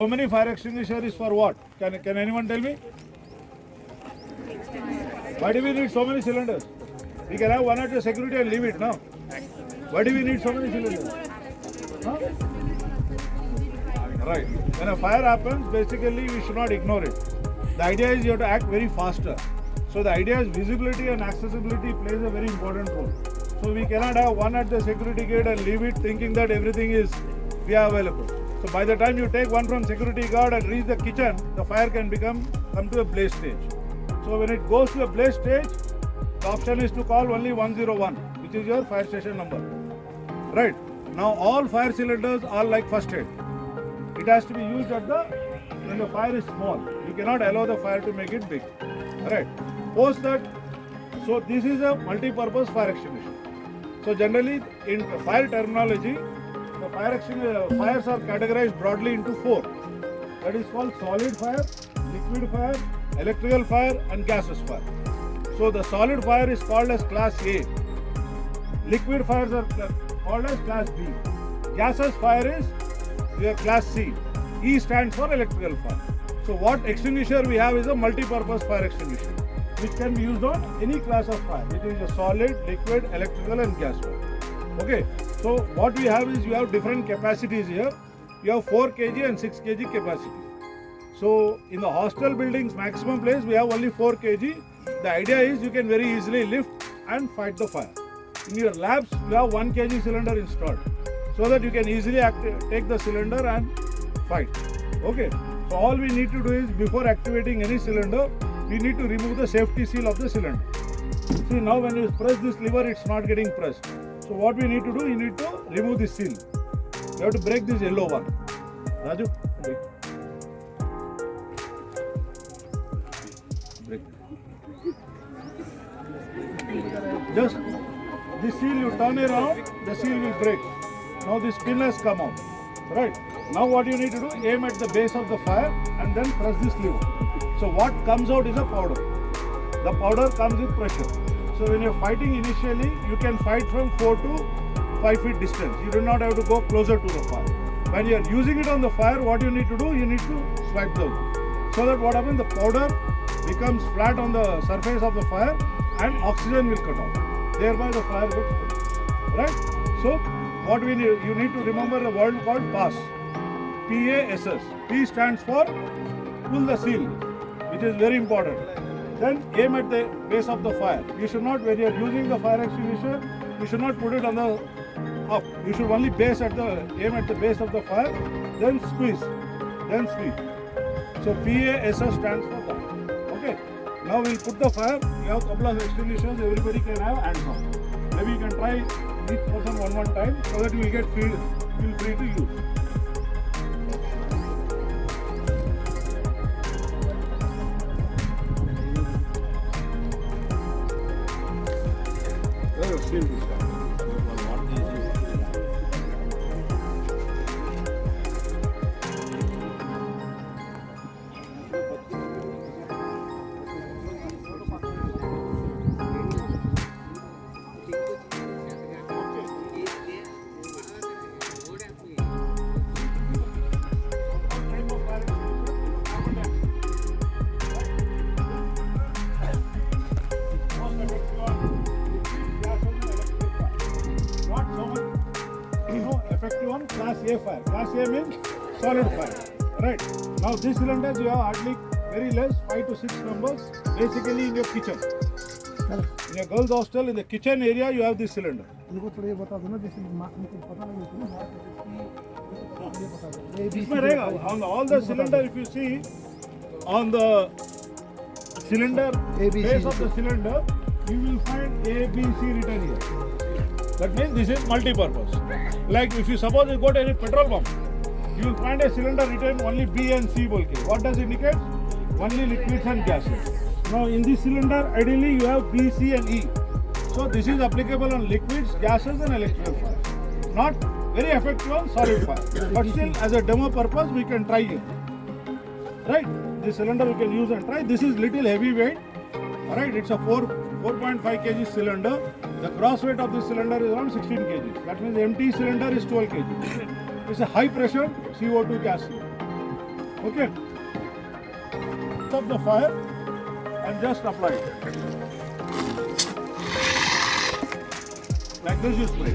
How many fire extinguisher is for what? Can anyone tell me? Why do we need so many cylinders? We can have one at the security and leave it now. Why do we need so many cylinders? Huh? Right. When a fire happens, basically we should not ignore it. The idea is you have to act very faster. So the idea is visibility and accessibility plays a very important role. So we cannot have one at the security gate and leave it thinking that everything is available. So by the time you take one from security guard and reach the kitchen, the fire can come to a blaze stage. So when it goes to a blaze stage, the option is to call only 101, which is your fire station number. Right. Now all fire cylinders are like first aid. It has to be used when the fire is small. You cannot allow the fire to make it big. Right. Post that. So this is a multi-purpose fire extinguisher. So generally in fire terminology, the fires are categorized broadly into 4. That is called solid fire, liquid fire, electrical fire and gaseous fire. So the solid fire is called as class A. Liquid fires are called as class B. Gaseous fire is class C. E stands for electrical fire. So what extinguisher we have is a multi-purpose fire extinguisher, which can be used on any class of fire, which is a solid, liquid, electrical and gas fire. Okay. So what we have is you have different capacities here. You have 4 kg and 6 kg capacity. So in the hostel buildings maximum place we have only 4 kg. The idea is you can very easily lift and fight the fire. In your labs you have 1 kg cylinder installed, so that you can easily take the cylinder and fight. Okay. So all we need to do is before activating any cylinder, we need to remove the safety seal of the cylinder. See, now when you press this lever, it's not getting pressed. So what we need to do, you need to remove this seal. You have to break this yellow one. Raju, break. Just this seal you turn around, the seal will break. Now this pin has come out. Right. Now what you need to do, aim at the base of the fire and then press this lever. So what comes out is a powder. The powder comes with pressure. So when you're fighting initially, you can fight from 4 to 5 feet distance. You do not have to go closer to the fire. When you are using it on the fire, what you need to do, you need to swipe the wood. So that what happens, the powder becomes flat on the surface of the fire and oxygen will cut off. Thereby the fire gets put. Right? So what we need, you need to remember a word called PASS. P-A-S-S. P stands for pull the seal, which is very important. Then aim at the base of the fire. You should not, when you are using the fire extinguisher, you should not put it on the up. You should only aim at the base of the fire, then squeeze, then squeeze. So PASS stands for that. Okay. Now we'll put the fire. You have a couple of extinguishers. Everybody can have hands on. Maybe you can try each person one time, so that you will get feel free to use. Effective on class A fire. Class A means solid fire. Right. Now these cylinders you have hardly very less 5 to 6 members basically in your kitchen. In your girls hostel, in the kitchen area you have this cylinder. On all the cylinder, if you see on the cylinder base of the cylinder, you will find A, B, C written here. That means this is multi-purpose. Like if you suppose you go to any petrol pump, you will find a cylinder written only B and C bulk. What does it indicate? Only liquids and gases. Now in this cylinder, ideally you have B, C and E. So this is applicable on liquids, gases and electrical fire. Not very effective on solid fire. But still as a demo purpose we can try it. Right? This cylinder we can use and try. This is little heavy weight. Alright, it's a 4.5 kg cylinder. The gross weight of this cylinder is around 16 kg. That means the empty cylinder is 12 kg. It's a high pressure CO2 gas. Okay. Stop the fire and just apply it. Like this you spray.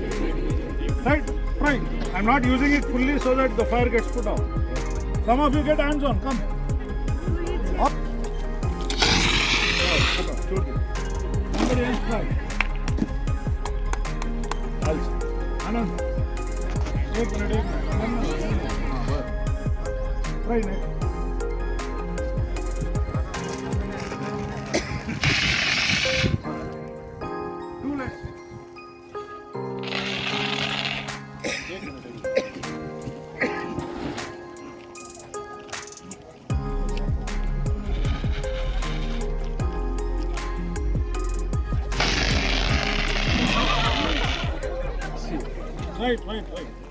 Right? Try. I'm not using it fully so that the fire gets put out. Some of you get hands on. Come. Up. Shoot it. Somebody else try. Anand. Take minute. Try next. Too less. Right.